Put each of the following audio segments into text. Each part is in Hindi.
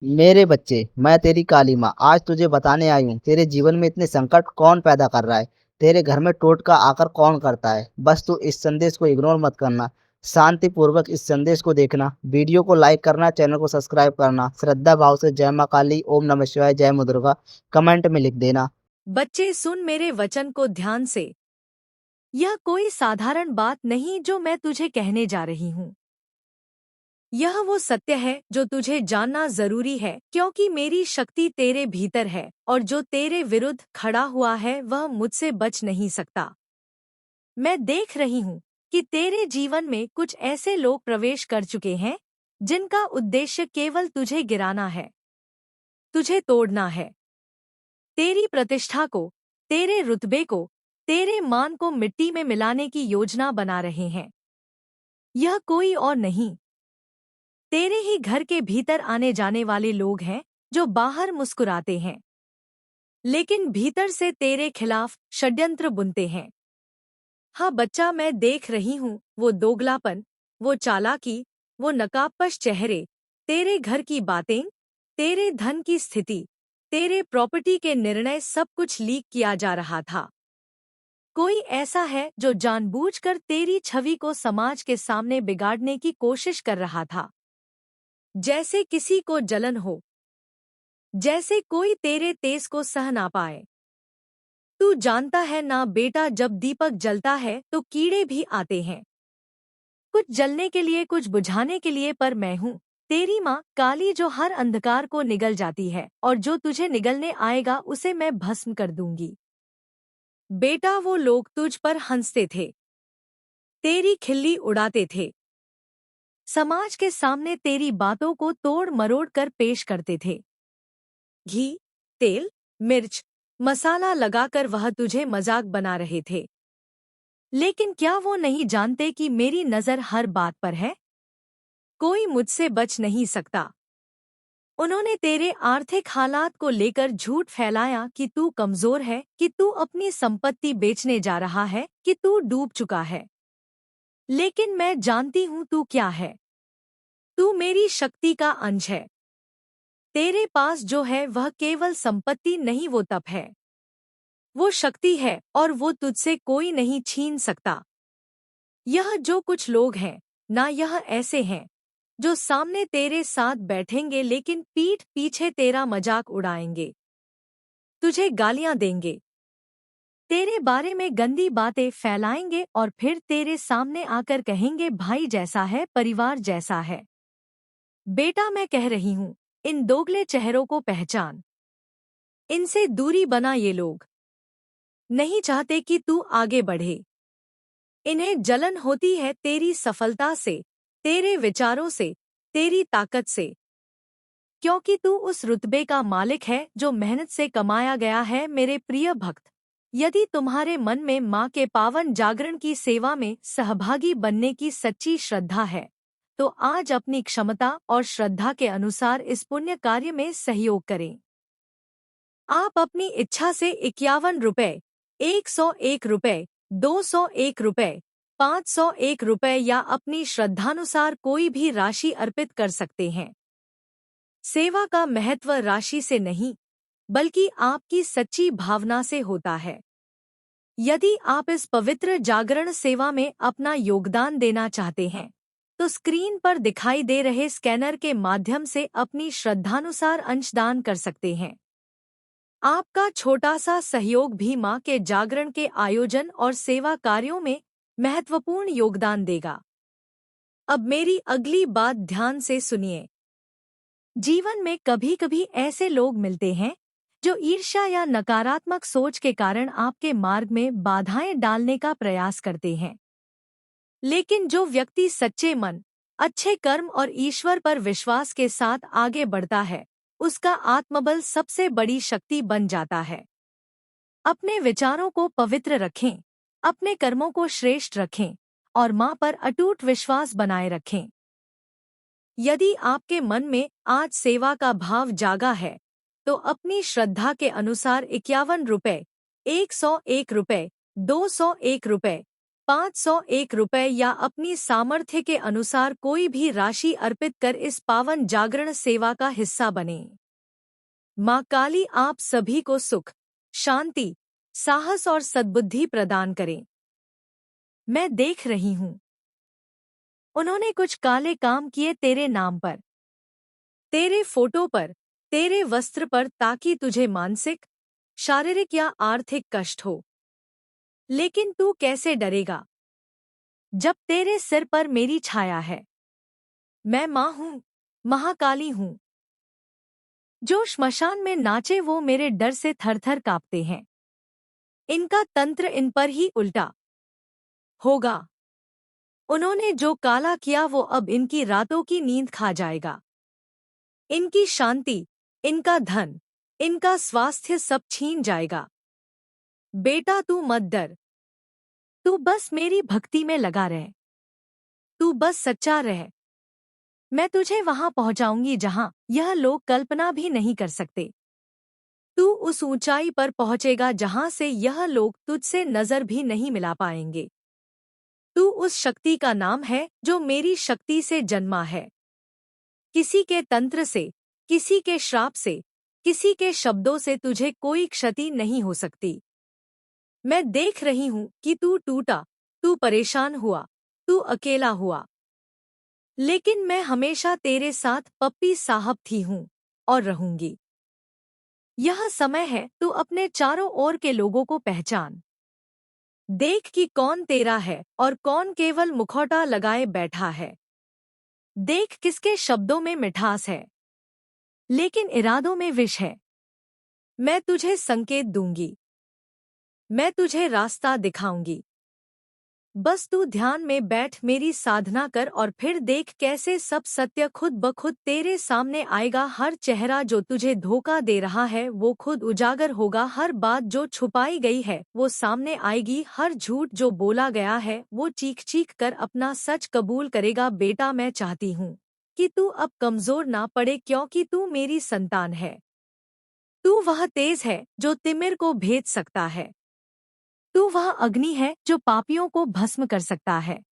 मेरे बच्चे, मैं तेरी काली माँ आज तुझे बताने आई हूँ। तेरे जीवन में इतने संकट कौन पैदा कर रहा है? तेरे घर में टोटका आकर कौन करता है? बस तू इस संदेश को इग्नोर मत करना। शांति पूर्वक इस संदेश को देखना, वीडियो को लाइक करना, चैनल को सब्सक्राइब करना, श्रद्धा भाव से जय माँ काली, ओम नमः शिवाय, जय माँ दुर्गा कमेंट में लिख देना। बच्चे सुन मेरे वचन को ध्यान से। यह कोई साधारण बात नहीं जो मैं तुझे कहने जा रही हूँ। यह वो सत्य है जो तुझे जानना जरूरी है, क्योंकि मेरी शक्ति तेरे भीतर है और जो तेरे विरुद्ध खड़ा हुआ है वह मुझसे बच नहीं सकता। मैं देख रही हूँ कि तेरे जीवन में कुछ ऐसे लोग प्रवेश कर चुके हैं जिनका उद्देश्य केवल तुझे गिराना है, तुझे तोड़ना है। तेरी प्रतिष्ठा को, तेरे रुतबे को, तेरे मान को मिट्टी में मिलाने की योजना बना रहे हैं। यह कोई और नहीं, तेरे ही घर के भीतर आने जाने वाले लोग हैं जो बाहर मुस्कुराते हैं लेकिन भीतर से तेरे खिलाफ षड्यंत्र बुनते हैं। हाँ बच्चा, मैं देख रही हूँ वो दोगलापन, वो चालाकी, वो नकाबपोश चेहरे, तेरे घर की बातें, तेरे धन की स्थिति, तेरे प्रॉपर्टी के निर्णय, सब कुछ लीक किया जा रहा था। कोई ऐसा है जो जानबूझकर तेरी छवि को समाज के सामने बिगाड़ने की कोशिश कर रहा था, जैसे किसी को जलन हो, जैसे कोई तेरे तेज को सह ना पाए। तू जानता है ना बेटा, जब दीपक जलता है तो कीड़े भी आते हैं, कुछ जलने के लिए, कुछ बुझाने के लिए, पर मैं हूँ तेरी माँ काली जो हर अंधकार को निगल जाती है और जो तुझे निगलने आएगा उसे मैं भस्म कर दूंगी। बेटा, वो लोग तुझ पर हंसते थे, तेरी खिल्ली उड़ाते थे, समाज के सामने तेरी बातों को तोड़ मरोड़ कर पेश करते थे। घी, तेल, मिर्च, मसाला लगाकर वह तुझे मजाक बना रहे थे। लेकिन क्या वो नहीं जानते कि मेरी नजर हर बात पर है? कोई मुझसे बच नहीं सकता। उन्होंने तेरे आर्थिक हालात को लेकर झूठ फैलाया कि तू कमजोर है, कि तू अपनी संपत्ति बेचने जा रहा है, कि तू डूब चुका है। लेकिन मैं जानती हूँ तू क्या है। तू मेरी शक्ति का अंश है। तेरे पास जो है वह केवल संपत्ति नहीं, वो तप है, वो शक्ति है और वो तुझसे कोई नहीं छीन सकता। यह जो कुछ लोग हैं ना, यह ऐसे हैं जो सामने तेरे साथ बैठेंगे लेकिन पीठ पीछे तेरा मजाक उड़ाएंगे, तुझे गालियां देंगे, तेरे बारे में गंदी बातें फैलाएंगे और फिर तेरे सामने आकर कहेंगे भाई जैसा है, परिवार जैसा है। बेटा, मैं कह रही हूँ, इन दोगले चेहरों को पहचान, इनसे दूरी बना। ये लोग नहीं चाहते कि तू आगे बढ़े। इन्हें जलन होती है तेरी सफलता से, तेरे विचारों से, तेरी ताकत से, क्योंकि तू उस रुतबे का मालिक है जो मेहनत से कमाया गया है। मेरे प्रिय भक्त, यदि तुम्हारे मन में माँ के पावन जागरण की सेवा में सहभागी बनने की सच्ची श्रद्धा है, तो आज अपनी क्षमता और श्रद्धा के अनुसार इस पुण्य कार्य में सहयोग करें। आप अपनी इच्छा से 51 रुपए, 101 रुपए, 201 रुपए, 501 रुपए या अपनी श्रद्धानुसार कोई भी राशि अर्पित कर सकते हैं। सेवा का महत्व राशि से नहीं, बल्कि आपकी सच्ची भावना से होता है। यदि आप इस पवित्र जागरण सेवा में अपना योगदान देना चाहते हैं, तो स्क्रीन पर दिखाई दे रहे स्कैनर के माध्यम से अपनी श्रद्धानुसार अंशदान कर सकते हैं। आपका छोटा सा सहयोग भी मां के जागरण के आयोजन और सेवा कार्यों में महत्वपूर्ण योगदान देगा। अब मेरी अगली बात ध्यान से सुनिए। जीवन में कभी कभी ऐसे लोग मिलते हैं जो ईर्ष्या या नकारात्मक सोच के कारण आपके मार्ग में बाधाएं डालने का प्रयास करते हैं। लेकिन जो व्यक्ति सच्चे मन, अच्छे कर्म और ईश्वर पर विश्वास के साथ आगे बढ़ता है, उसका आत्मबल सबसे बड़ी शक्ति बन जाता है। अपने विचारों को पवित्र रखें, अपने कर्मों को श्रेष्ठ रखें और मां पर अटूट विश्वास बनाए रखें। यदि आपके मन में आज सेवा का भाव जागा है, तो अपनी श्रद्धा के अनुसार 51 रुपए, 101 रुपए, 201 रुपए, 501 रुपए या अपनी सामर्थ्य के अनुसार कोई भी राशि अर्पित कर इस पावन जागरण सेवा का हिस्सा बने। माँ काली आप सभी को सुख, शांति, साहस और सद्बुद्धि प्रदान करें। मैं देख रही हूँ उन्होंने कुछ काले काम किए तेरे नाम पर, तेरे फोटो पर, तेरे वस्त्र पर, ताकि तुझे मानसिक, शारीरिक या आर्थिक कष्ट हो। लेकिन तू कैसे डरेगा जब तेरे सिर पर मेरी छाया है। मैं माँ हूँ, महाकाली हूँ। जो श्मशान में नाचे वो मेरे डर से थर-थर कांपते हैं। इनका तंत्र इन पर ही उल्टा होगा। उन्होंने जो काला किया वो अब इनकी रातों की नींद खा जाएगा। इनकी शांति, इनका धन, इनका स्वास्थ्य सब छीन जाएगा। बेटा तू मत डर, तू बस मेरी भक्ति में लगा रह, तू बस सच्चा रह। मैं तुझे वहां पहुंचाऊंगी जहां यह लोग कल्पना भी नहीं कर सकते। तू उस ऊंचाई पर पहुंचेगा जहां से यह लोग तुझसे नजर भी नहीं मिला पाएंगे। तू उस शक्ति का नाम है जो मेरी शक्ति से जन्मा है। किसी के तंत्र से, किसी के श्राप से, किसी के शब्दों से तुझे कोई क्षति नहीं हो सकती। मैं देख रही हूं कि तू टूटा, तू परेशान हुआ, तू अकेला हुआ। लेकिन मैं हमेशा तेरे साथ पप्पी साहब थी हूं और रहूंगी। यह समय है तू अपने चारों ओर के लोगों को पहचान। देख कि कौन तेरा है और कौन केवल मुखौटा लगाए बैठा है। देख किसके शब्दों में मिठास है, लेकिन इरादों में विष है। मैं तुझे संकेत दूंगी, मैं तुझे रास्ता दिखाऊंगी। बस तू ध्यान में बैठ, मेरी साधना कर और फिर देख कैसे सब सत्य खुद ब खुद तेरे सामने आएगा। हर चेहरा जो तुझे धोखा दे रहा है वो खुद उजागर होगा। हर बात जो छुपाई गई है वो सामने आएगी। हर झूठ जो बोला गया है वो चीख चीख कर अपना सच कबूल करेगा। बेटा मैं चाहती हूँ कि तू अब कमजोर ना पड़े, क्योंकि तू मेरी संतान है। तू वह तेज है जो तिमिर को भेद सकता है। तू वह अग्नि है जो पापियों को भस्म कर सकता है।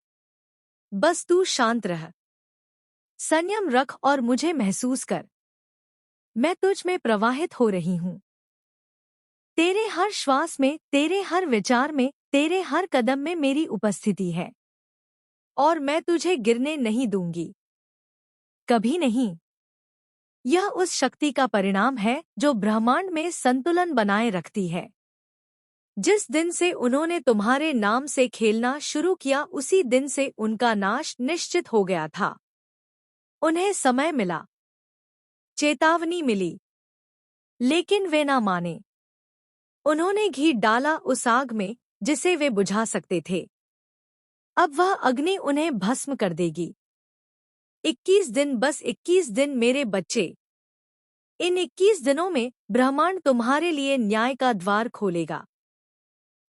बस तू शांत रह, संयम रख और मुझे महसूस कर। मैं तुझ में प्रवाहित हो रही हूँ। तेरे हर श्वास में, तेरे हर विचार में, तेरे हर कदम में मेरी उपस्थिति है और मैं तुझे गिरने नहीं दूंगी, कभी नहीं। यह उस शक्ति का परिणाम है जो ब्रह्मांड में संतुलन बनाए रखती है। जिस दिन से उन्होंने तुम्हारे नाम से खेलना शुरू किया उसी दिन से उनका नाश निश्चित हो गया था। उन्हें समय मिला, चेतावनी मिली, लेकिन वे ना माने। उन्होंने घी डाला उस आग में जिसे वे बुझा सकते थे। अब वह अग्नि उन्हें भस्म कर देगी। 21 दिन, बस 21 दिन मेरे बच्चे। इन 21 दिनों में ब्रह्मांड तुम्हारे लिए न्याय का द्वार खोलेगा।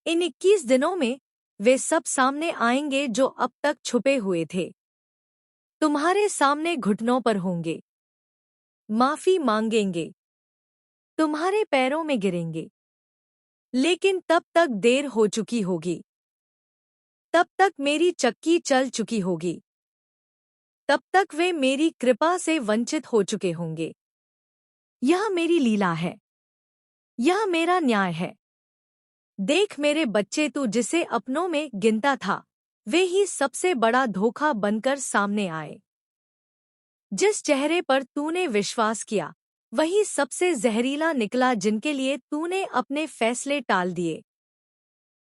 इन 21 दिनों में वे सब सामने आएंगे जो अब तक छुपे हुए थे। तुम्हारे सामने घुटनों पर होंगे, माफी मांगेंगे, तुम्हारे पैरों में गिरेंगे। लेकिन तब तक देर हो चुकी होगी, तब तक मेरी चक्की चल चुकी होगी, तब तक वे मेरी कृपा से वंचित हो चुके होंगे। यह मेरी लीला है, यह मेरा न्याय है। देख मेरे बच्चे, तू जिसे अपनों में गिनता था वे ही सबसे बड़ा धोखा बनकर सामने आए। जिस चेहरे पर तूने विश्वास किया वही सबसे जहरीला निकला। जिनके लिए तूने अपने फैसले टाल दिए,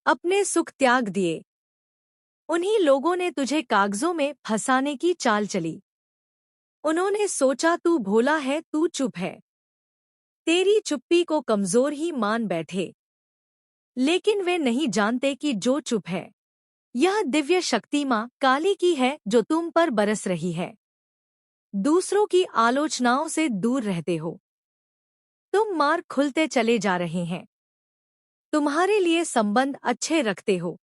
अपने सुख त्याग दिए, उन्हीं लोगों ने तुझे कागजों में फंसाने की चाल चली। उन्होंने सोचा तू भोला है, तू चुप है, तेरी चुप्पी को कमजोर ही मान बैठे। लेकिन वे नहीं जानते कि जो चुप है यह दिव्य शक्ति माँ काली की है जो तुम पर बरस रही है। दूसरों की आलोचनाओं से दूर रहते हो, तुम मार्ग खुलते चले जा रहे हैं। तुम्हारे लिए संबंध अच्छे रखते हो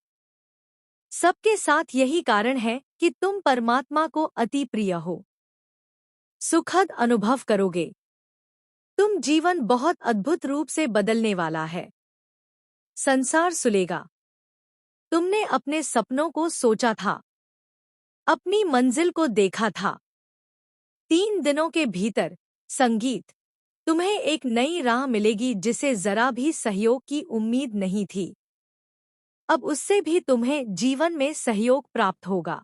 सबके साथ, यही कारण है कि तुम परमात्मा को अति प्रिय हो। सुखद अनुभव करोगे, तुम जीवन बहुत अद्भुत रूप से बदलने वाला है। संसार सुलेगा। तुमने अपने सपनों को सोचा था, अपनी मंजिल को देखा था। 3 दिनों के भीतर संगीत तुम्हें एक नई राह मिलेगी जिसे जरा भी सहयोग की उम्मीद नहीं थी। अब उससे भी तुम्हें जीवन में सहयोग प्राप्त होगा।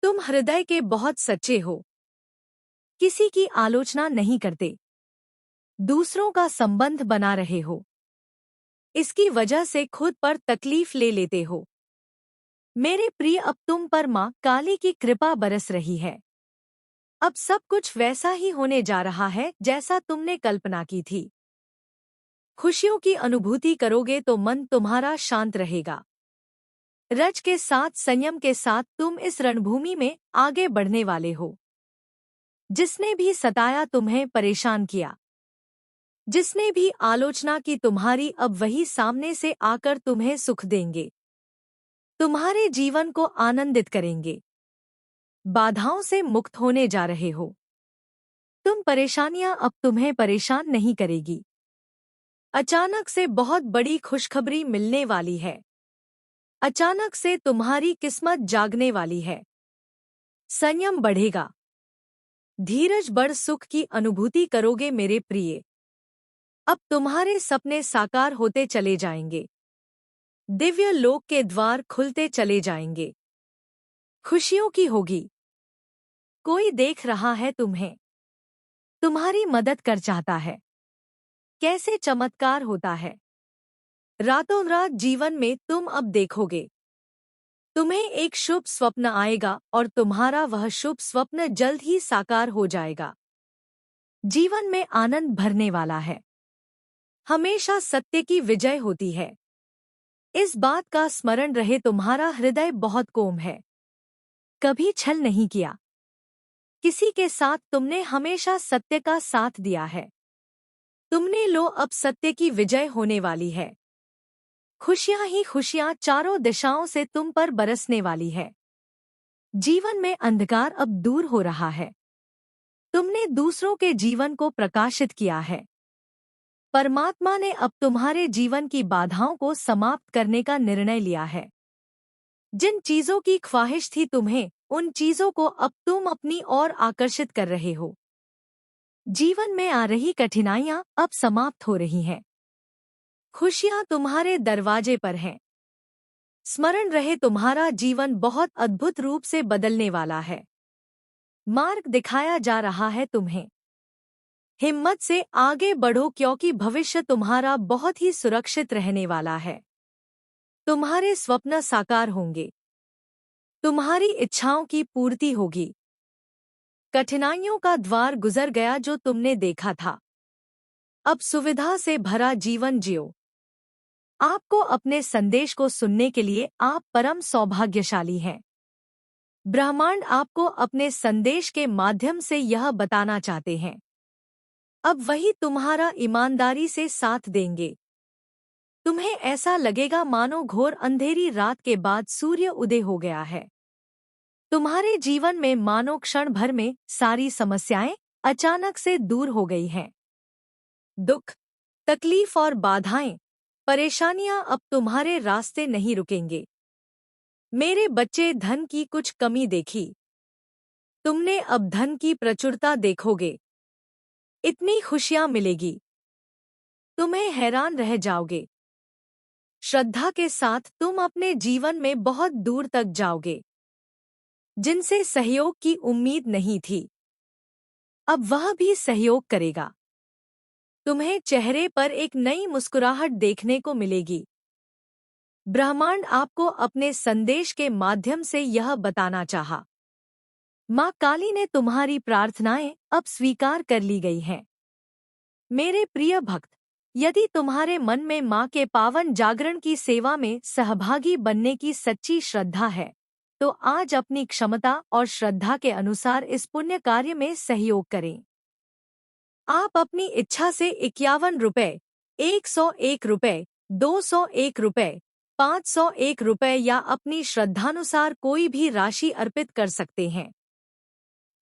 तुम हृदय के बहुत सच्चे हो, किसी की आलोचना नहीं करते, दूसरों का संबंध बना रहे हो। इसकी वजह से खुद पर तकलीफ ले लेते हो। मेरे प्रिय, अब तुम पर माँ काली की कृपा बरस रही है। अब सब कुछ वैसा ही होने जा रहा है जैसा तुमने कल्पना की थी। खुशियों की अनुभूति करोगे तो मन तुम्हारा शांत रहेगा। रज के साथ, संयम के साथ तुम इस रणभूमि में आगे बढ़ने वाले हो। जिसने भी सताया, तुम्हें परेशान किया, जिसने भी आलोचना की, तुम्हारी, अब वही सामने से आकर तुम्हें सुख देंगे, तुम्हारे जीवन को आनंदित करेंगे। बाधाओं से मुक्त होने जा रहे हो। तुम परेशानियां अब तुम्हें परेशान नहीं करेगी। अचानक से बहुत बड़ी खुशखबरी मिलने वाली है। अचानक से तुम्हारी किस्मत जागने वाली है। संयम बढ़ेगा, धीरज बढ़, सुख की अनुभूति करोगे मेरे प्रिय। अब तुम्हारे सपने साकार होते चले जाएंगे। दिव्य लोक के द्वार खुलते चले जाएंगे। खुशियों की होगी। कोई देख रहा है तुम्हें, तुम्हारी मदद कर चाहता है। कैसे चमत्कार होता है। रातों रात जीवन में तुम अब देखोगे, तुम्हें एक शुभ स्वप्न आएगा और तुम्हारा वह शुभ स्वप्न जल्द ही साकार हो जाएगा। जीवन में आनंद भरने वाला है। हमेशा सत्य की विजय होती है। इस बात का स्मरण रहे, तुम्हारा हृदय बहुत कोमल है। कभी छल नहीं किया किसी के साथ, तुमने हमेशा सत्य का साथ दिया है। तुमने लो, अब सत्य की विजय होने वाली है। खुशियां ही खुशियां चारों दिशाओं से तुम पर बरसने वाली है। जीवन में अंधकार अब दूर हो रहा है। तुमने दूसरों के जीवन को प्रकाशित किया है। परमात्मा ने अब तुम्हारे जीवन की बाधाओं को समाप्त करने का निर्णय लिया है। जिन चीजों की ख्वाहिश थी तुम्हें, उन चीजों को अब तुम अपनी ओर आकर्षित कर रहे हो। जीवन में आ रही कठिनाइयां अब समाप्त हो रही हैं। खुशियां तुम्हारे दरवाजे पर हैं। स्मरण रहे, तुम्हारा जीवन बहुत अद्भुत रूप से बदलने वाला है। मार्ग दिखाया जा रहा है तुम्हें। हिम्मत से आगे बढ़ो, क्योंकि भविष्य तुम्हारा बहुत ही सुरक्षित रहने वाला है। तुम्हारे स्वप्न साकार होंगे। तुम्हारी इच्छाओं की पूर्ति होगी। कठिनाइयों का द्वार गुजर गया जो तुमने देखा था। अब सुविधा से भरा जीवन जियो। आपको अपने संदेश को सुनने के लिए आप परम सौभाग्यशाली हैं। ब्रह्मांड आपको अपने संदेश के माध्यम से यह बताना चाहते हैं। अब वही तुम्हारा ईमानदारी से साथ देंगे। तुम्हें ऐसा लगेगा मानो घोर अंधेरी रात के बाद सूर्य उदय हो गया है। तुम्हारे जीवन में मानो क्षण भर में सारी समस्याएं अचानक से दूर हो गई हैं। दुख, तकलीफ और बाधाएं, परेशानियां अब तुम्हारे रास्ते नहीं रुकेंगे। मेरे बच्चे, धन की कुछ कमी देखी, तुमने अब धन की प्रचुरता देखोगे। इतनी खुशियां मिलेगी, तुम्हें हैरान रह जाओगे। श्रद्धा के साथ तुम अपने जीवन में बहुत दूर तक जाओगे। जिनसे सहयोग की उम्मीद नहीं थी, अब वह भी सहयोग करेगा। तुम्हें चेहरे पर एक नई मुस्कुराहट देखने को मिलेगी। ब्रह्मांड आपको अपने संदेश के माध्यम से यह बताना चाहा। माँ काली ने तुम्हारी प्रार्थनाएं अब स्वीकार कर ली गई हैं। मेरे प्रिय भक्त, यदि तुम्हारे मन में माँ के पावन जागरण की सेवा में सहभागी बनने की सच्ची श्रद्धा है, तो आज अपनी क्षमता और श्रद्धा के अनुसार इस पुण्य कार्य में सहयोग करें। आप अपनी इच्छा से 51 रुपए, 101 रुपए, 201 रुपए, 501 रुपए या अपनी श्रद्धानुसार कोई भी राशि अर्पित कर सकते हैं।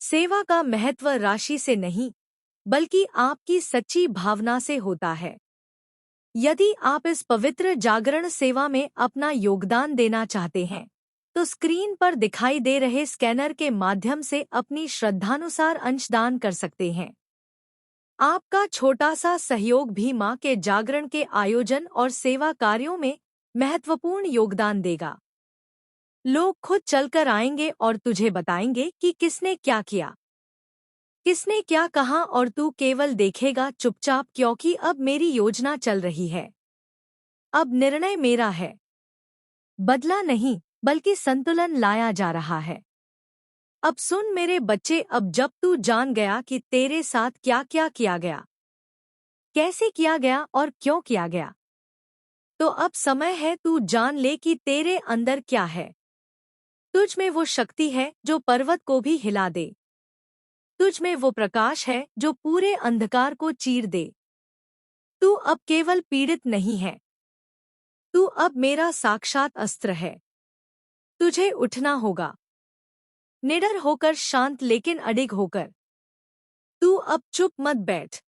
सेवा का महत्व राशि से नहीं, बल्कि आपकी सच्ची भावना से होता है। यदि आप इस पवित्र जागरण सेवा में अपना योगदान देना चाहते हैं, तो स्क्रीन पर दिखाई दे रहे स्कैनर के माध्यम से अपनी श्रद्धानुसार अंशदान कर सकते हैं। आपका छोटा सा सहयोग भी मां के जागरण के आयोजन और सेवा कार्यों में महत्वपूर्ण योगदान देगा। लोग खुद चलकर आएंगे और तुझे बताएंगे कि किसने क्या किया, किसने क्या कहा, और तू केवल देखेगा चुपचाप, क्योंकि अब मेरी योजना चल रही है। अब निर्णय मेरा है। बदला नहीं, बल्कि संतुलन लाया जा रहा है। अब सुन मेरे बच्चे, अब जब तू जान गया कि तेरे साथ क्या क्या किया गया, कैसे किया गया और क्यों किया गया, तो अब समय है तू जान ले कि तेरे अंदर क्या है। तुझ में वो शक्ति है जो पर्वत को भी हिला दे। तुझ में वो प्रकाश है जो पूरे अंधकार को चीर दे। तू अब केवल पीड़ित नहीं है, तू अब मेरा साक्षात अस्त्र है। तुझे उठना होगा, निडर होकर, शांत लेकिन अडिग होकर। तू अब चुप मत बैठ।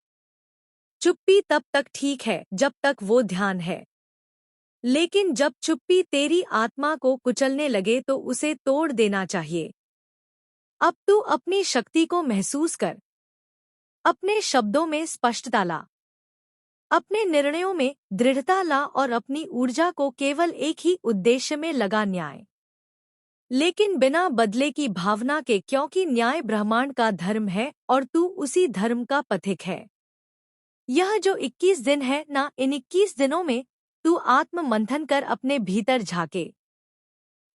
चुप्पी तब तक ठीक है जब तक वो ध्यान है, लेकिन जब चुप्पी तेरी आत्मा को कुचलने लगे तो उसे तोड़ देना चाहिए। अब तू अपनी शक्ति को महसूस कर, अपने शब्दों में स्पष्टता ला, अपने निर्णयों में दृढ़ता ला और अपनी ऊर्जा को केवल एक ही उद्देश्य में लगा, न्याय। लेकिन बिना बदले की भावना के, क्योंकि न्याय ब्रह्मांड का धर्म है और तू उसी धर्म का पथिक है। यह जो 21 दिन है ना, इन 21 दिनों में तू आत्म मंथन कर, अपने भीतर झाके,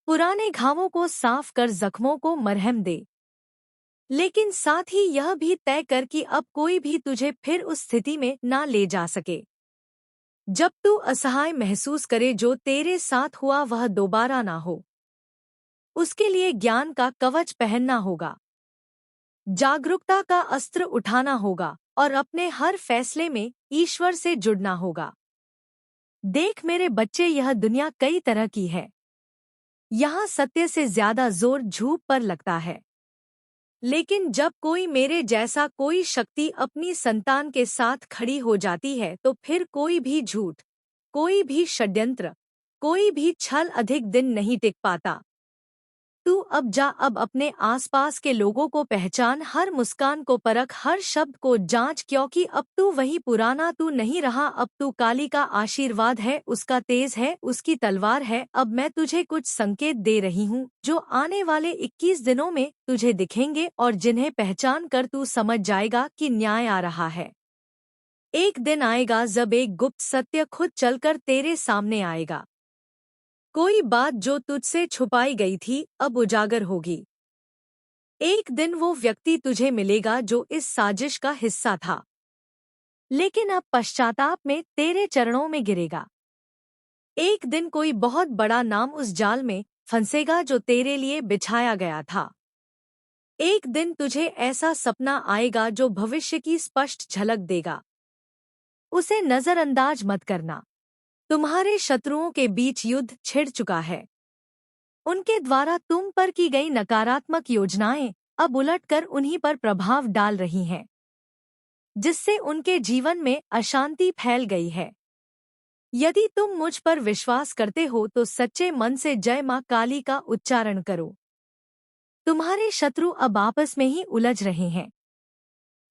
पुराने घावों को साफ कर, जख्मों को मरहम दे। लेकिन साथ ही यह भी तय कर कि अब कोई भी तुझे फिर उस स्थिति में ना ले जा सके जब तू असहाय महसूस करे। जो तेरे साथ हुआ वह दोबारा ना हो। उसके लिए ज्ञान का कवच पहनना होगा, जागरूकता का अस्त्र उठाना होगा और अपने हर फैसले में ईश्वर से जुड़ना होगा। देख मेरे बच्चे, यह दुनिया कई तरह की है। यहाँ सत्य से ज्यादा जोर झूठ पर लगता है। लेकिन जब कोई मेरे जैसा कोई शक्ति अपनी संतान के साथ खड़ी हो जाती है, तो फिर कोई भी झूठ, कोई भी षड्यंत्र, कोई भी छल अधिक दिन नहीं टिक पाता। तू अब जा, अब अपने आसपास के लोगों को पहचान, हर मुस्कान को परख, हर शब्द को जांच, क्योंकि अब तू वही पुराना तू नहीं रहा। अब तू काली का आशीर्वाद है, उसका तेज है, उसकी तलवार है। अब मैं तुझे कुछ संकेत दे रही हूँ जो आने वाले 21 दिनों में तुझे दिखेंगे और जिन्हें पहचान कर तू समझ जाएगा कि न्याय आ रहा है। एक दिन आएगा जब एक गुप्त सत्य खुद चलकर तेरे सामने आएगा। कोई बात जो तुझसे छुपाई गई थी अब उजागर होगी। एक दिन वो व्यक्ति तुझे मिलेगा जो इस साजिश का हिस्सा था, लेकिन अब पश्चाताप में तेरे चरणों में गिरेगा। एक दिन कोई बहुत बड़ा नाम उस जाल में फंसेगा जो तेरे लिए बिछाया गया था। एक दिन तुझे ऐसा सपना आएगा जो भविष्य की स्पष्ट झलक देगा। उसे नजरअंदाज मत करना। तुम्हारे शत्रुओं के बीच युद्ध छिड़ चुका है। उनके द्वारा तुम पर की गई नकारात्मक योजनाएं अब उलटकर उन्हीं पर प्रभाव डाल रही हैं, जिससे उनके जीवन में अशांति फैल गई है। यदि तुम मुझ पर विश्वास करते हो तो सच्चे मन से जय मां काली का उच्चारण करो। तुम्हारे शत्रु अब आपस में ही उलझ रहे हैं।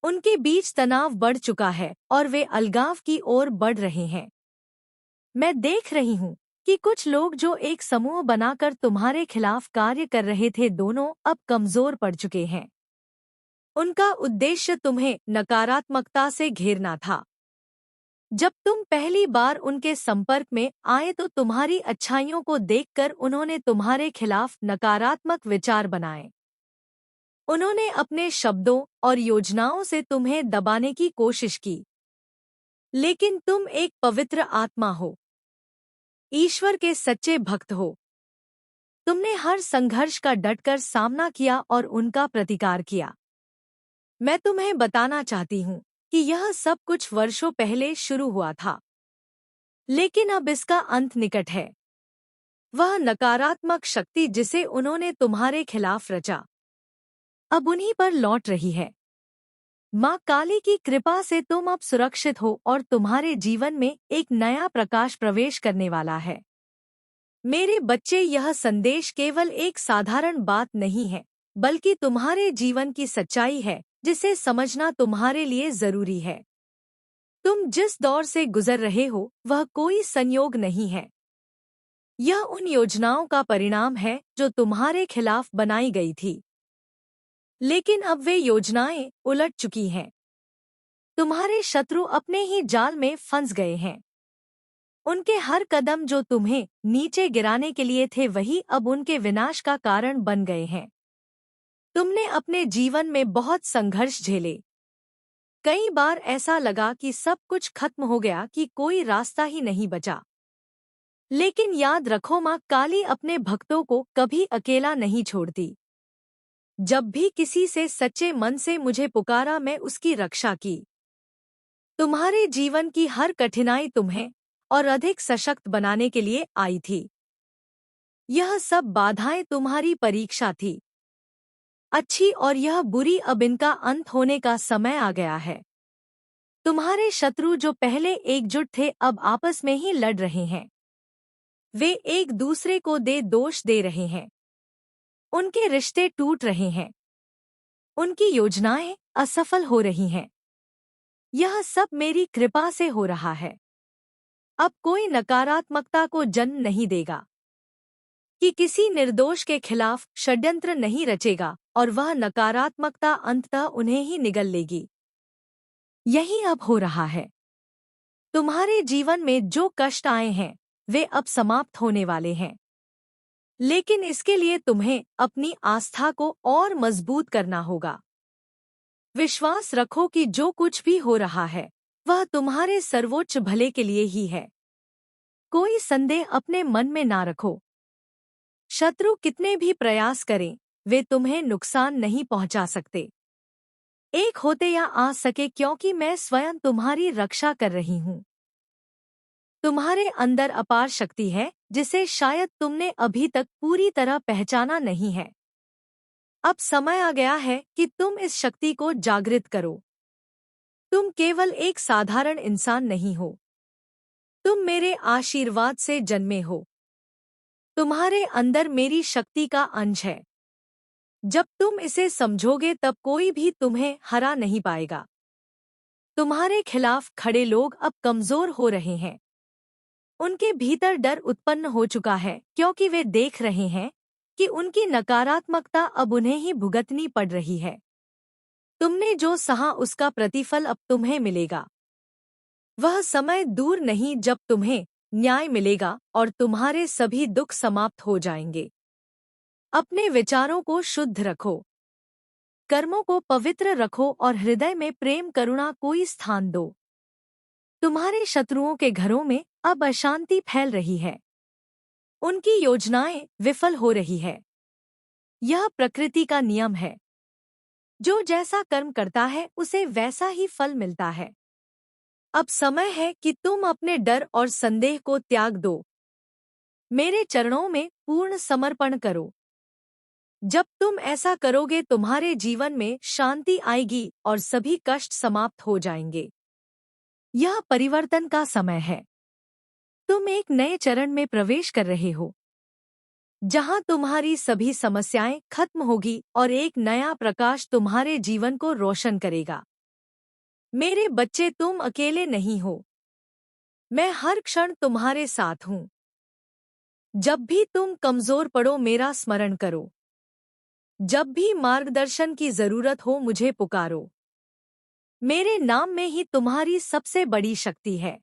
उनके बीच तनाव बढ़ चुका है और वे अलगाव की ओर बढ़ रहे हैं। मैं देख रही हूँ कि कुछ लोग जो एक समूह बनाकर तुम्हारे खिलाफ कार्य कर रहे थे, दोनों अब कमजोर पड़ चुके हैं। उनका उद्देश्य तुम्हें नकारात्मकता से घेरना था। जब तुम पहली बार उनके संपर्क में आए तो तुम्हारी अच्छाइयों को देखकर उन्होंने तुम्हारे खिलाफ नकारात्मक विचार बनाए। उन्होंने अपने शब्दों और योजनाओं से तुम्हें दबाने की कोशिश की। लेकिन तुम एक पवित्र आत्मा हो, ईश्वर के सच्चे भक्त हो। तुमने हर संघर्ष का डटकर सामना किया और उनका प्रतिकार किया। मैं तुम्हें बताना चाहती हूँ कि यह सब कुछ वर्षों पहले शुरू हुआ था, लेकिन अब इसका अंत निकट है। वह नकारात्मक शक्ति जिसे उन्होंने तुम्हारे खिलाफ रचा, अब उन्हीं पर लौट रही है। माँ काली की कृपा से तुम अब सुरक्षित हो और तुम्हारे जीवन में एक नया प्रकाश प्रवेश करने वाला है। मेरे बच्चे, यह संदेश केवल एक साधारण बात नहीं है, बल्कि तुम्हारे जीवन की सच्चाई है, जिसे समझना तुम्हारे लिए जरूरी है। तुम जिस दौर से गुजर रहे हो, वह कोई संयोग नहीं है। यह उन योजनाओं का परिणाम है जो तुम्हारे खिलाफ बनाई गई थी। लेकिन अब वे योजनाएं उलट चुकी हैं। तुम्हारे शत्रु अपने ही जाल में फंस गए हैं। उनके हर कदम जो तुम्हें नीचे गिराने के लिए थे, वही अब उनके विनाश का कारण बन गए हैं। तुमने अपने जीवन में बहुत संघर्ष झेले। कई बार ऐसा लगा कि सब कुछ खत्म हो गया, कि कोई रास्ता ही नहीं बचा। लेकिन याद रखो, माँ काली अपने भक्तों को कभी अकेला नहीं छोड़ती। जब भी किसी से सच्चे मन से मुझे पुकारा, मैं उसकी रक्षा की। तुम्हारे जीवन की हर कठिनाई तुम्हें और अधिक सशक्त बनाने के लिए आई थी। यह सब बाधाएं तुम्हारी परीक्षा थी, अच्छी और यह बुरी। अब इनका अंत होने का समय आ गया है। तुम्हारे शत्रु जो पहले एकजुट थे, अब आपस में ही लड़ रहे हैं। वे एक दूसरे को दोष दे रहे हैं। उनके रिश्ते टूट रहे हैं। उनकी योजनाएं असफल हो रही हैं। यह सब मेरी कृपा से हो रहा है। अब कोई नकारात्मकता को जन्म नहीं देगा, कि किसी निर्दोष के खिलाफ षड्यंत्र नहीं रचेगा, और वह नकारात्मकता अंततः उन्हें ही निगल लेगी। यही अब हो रहा है। तुम्हारे जीवन में जो कष्ट आए हैं, वे अब समाप्त होने वाले हैं। लेकिन इसके लिए तुम्हें अपनी आस्था को और मजबूत करना होगा। विश्वास रखो कि जो कुछ भी हो रहा है, वह तुम्हारे सर्वोच्च भले के लिए ही है। कोई संदेह अपने मन में ना रखो। शत्रु कितने भी प्रयास करें, वे तुम्हें नुकसान नहीं पहुंचा सकते। एक होते या आ सके, क्योंकि मैं स्वयं तुम्हारी रक्षा कर रही हूँ। तुम्हारे अंदर अपार शक्ति है, जिसे शायद तुमने अभी तक पूरी तरह पहचाना नहीं है। अब समय आ गया है कि तुम इस शक्ति को जागृत करो। तुम केवल एक साधारण इंसान नहीं हो। तुम मेरे आशीर्वाद से जन्मे हो। तुम्हारे अंदर मेरी शक्ति का अंश है। जब तुम इसे समझोगे, तब कोई भी तुम्हें हरा नहीं पाएगा। तुम्हारे खिलाफ खड़े लोग अब कमजोर हो रहे हैं। उनके भीतर डर उत्पन्न हो चुका है, क्योंकि वे देख रहे हैं कि उनकी नकारात्मकता अब उन्हें ही भुगतनी पड़ रही है। तुमने जो सहा, उसका प्रतिफल अब तुम्हें मिलेगा। वह समय दूर नहीं जब तुम्हें न्याय मिलेगा और तुम्हारे सभी दुख समाप्त हो जाएंगे। अपने विचारों को शुद्ध रखो, कर्मों को पवित्र रखो और हृदय में प्रेम करुणा कोई स्थान दो। तुम्हारे शत्रुओं के घरों में अब अशांति फैल रही है। उनकी योजनाएं विफल हो रही है। यह प्रकृति का नियम है। जो जैसा कर्म करता है, उसे वैसा ही फल मिलता है। अब समय है कि तुम अपने डर और संदेह को त्याग दो। मेरे चरणों में पूर्ण समर्पण करो। जब तुम ऐसा करोगे, तुम्हारे जीवन में शांति आएगी और सभी कष्ट समाप्त हो जाएंगे। यह परिवर्तन का समय है। तुम एक नए चरण में प्रवेश कर रहे हो, जहां तुम्हारी सभी समस्याएं खत्म होगी और एक नया प्रकाश तुम्हारे जीवन को रोशन करेगा। मेरे बच्चे, तुम अकेले नहीं हो। मैं हर क्षण तुम्हारे साथ हूँ। जब भी तुम कमजोर पड़ो, मेरा स्मरण करो। जब भी मार्गदर्शन की जरूरत हो, मुझे पुकारो। मेरे नाम में ही तुम्हारी सबसे बड़ी शक्ति है।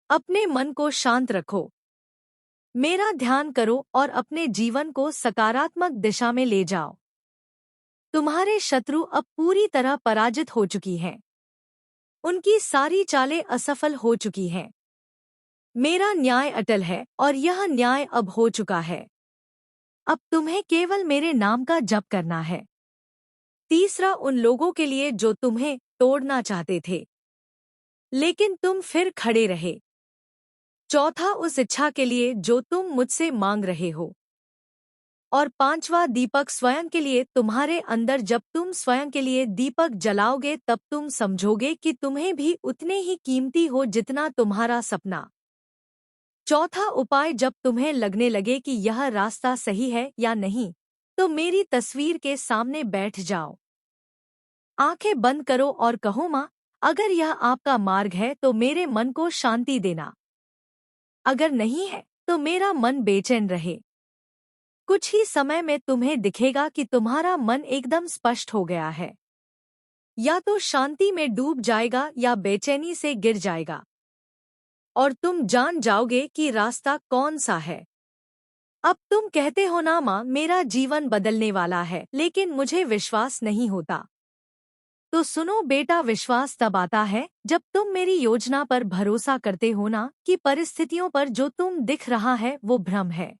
अपने मन को शांत रखो, मेरा ध्यान करो और अपने जीवन को सकारात्मक दिशा में ले जाओ। तुम्हारे शत्रु अब पूरी तरह पराजित हो चुकी हैं। उनकी सारी चालें असफल हो चुकी हैं। मेरा न्याय अटल है और यह न्याय अब हो चुका है। अब तुम्हें केवल मेरे नाम का जप करना है। तीसरा, उन लोगों के लिए जो तुम्हें तोड़ना चाहते थे, लेकिन तुम फिर खड़े रहे। चौथा, उस इच्छा के लिए जो तुम मुझसे मांग रहे हो। और पांचवा दीपक स्वयं के लिए। तुम्हारे अंदर जब तुम स्वयं के लिए दीपक जलाओगे तब तुम समझोगे कि तुम्हें भी उतने ही कीमती हो जितना तुम्हारा सपना। चौथा उपाय, जब तुम्हें लगने लगे कि यह रास्ता सही है या नहीं, तो मेरी तस्वीर के सामने बैठ जाओ, आंखें बंद करो और कहो, माँ, अगर यह आपका मार्ग है तो मेरे मन को शांति देना, अगर नहीं है तो मेरा मन बेचैन रहे। कुछ ही समय में तुम्हें दिखेगा कि तुम्हारा मन एकदम स्पष्ट हो गया है, या तो शांति में डूब जाएगा या बेचैनी से गिर जाएगा, और तुम जान जाओगे कि रास्ता कौन सा है। अब तुम कहते हो ना, माँ, मेरा जीवन बदलने वाला है, लेकिन मुझे विश्वास नहीं होता। तो सुनो बेटा, विश्वास तब आता है जब तुम मेरी योजना पर भरोसा करते हो ना कि परिस्थितियों पर जो तुम दिख रहा है वो भ्रम है,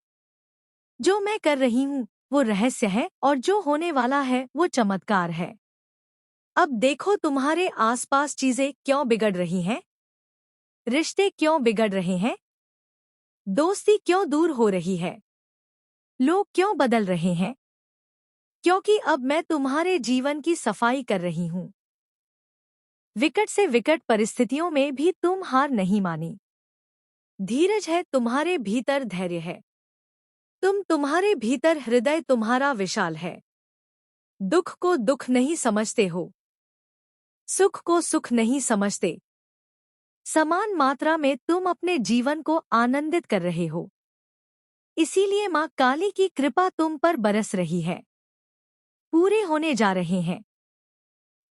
जो मैं कर रही हूँ वो रहस्य है, और जो होने वाला है वो चमत्कार है। अब देखो तुम्हारे आसपास चीजें क्यों बिगड़ रही हैं, रिश्ते क्यों बिगड़ रहे हैं, दोस्ती क्यों दूर हो रही है, लोग क्यों बदल रहे हैं, क्योंकि अब मैं तुम्हारे जीवन की सफाई कर रही हूँ। विकट से विकट परिस्थितियों में भी तुम हार नहीं मानी। धीरज है तुम्हारे भीतर, धैर्य है तुम्हारे भीतर, हृदय तुम्हारा विशाल है। दुख को दुख नहीं समझते हो, सुख को सुख नहीं समझते। समान मात्रा में तुम अपने जीवन को आनंदित कर रहे हो, इसीलिए माँ काली की कृपा तुम पर बरस रही है, पूरे होने जा रहे हैं।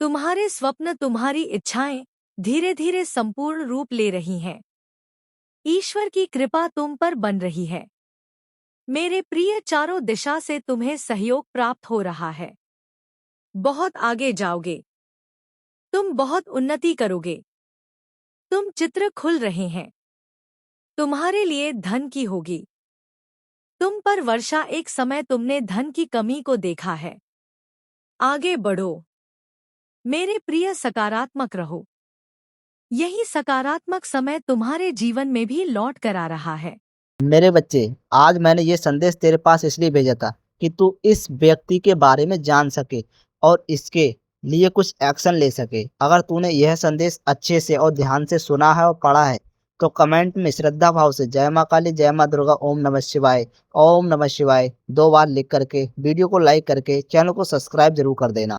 तुम्हारे स्वप्न, तुम्हारी इच्छाएं धीरे धीरे संपूर्ण रूप ले रही हैं। ईश्वर की कृपा तुम पर बन रही है। मेरे प्रिय, चारों दिशा से तुम्हें सहयोग प्राप्त हो रहा है। बहुत आगे जाओगे, तुम बहुत उन्नति करोगे। तुम चित्र खुल रहे हैं, तुम्हारे लिए धन की होगी। तुम पर वर्षा, एक समय तुमने धन की कमी को देखा है। आगे बढ़ो मेरे प्रिय, सकारात्मक रहो। यही सकारात्मक समय तुम्हारे जीवन में भी लौट कर आ रहा है। मेरे बच्चे, आज मैंने ये संदेश तेरे पास इसलिए भेजा था कि तू इस व्यक्ति के बारे में जान सके और इसके लिए कुछ एक्शन ले सके। अगर तूने यह संदेश अच्छे से और ध्यान से सुना है और पढ़ा है तो कमेंट में श्रद्धा भाव से जय माँ काली, जय माँ दुर्गा, ओम नमः शिवाय 2 बार लिख करके वीडियो को लाइक करके चैनल को सब्सक्राइब जरूर कर देना।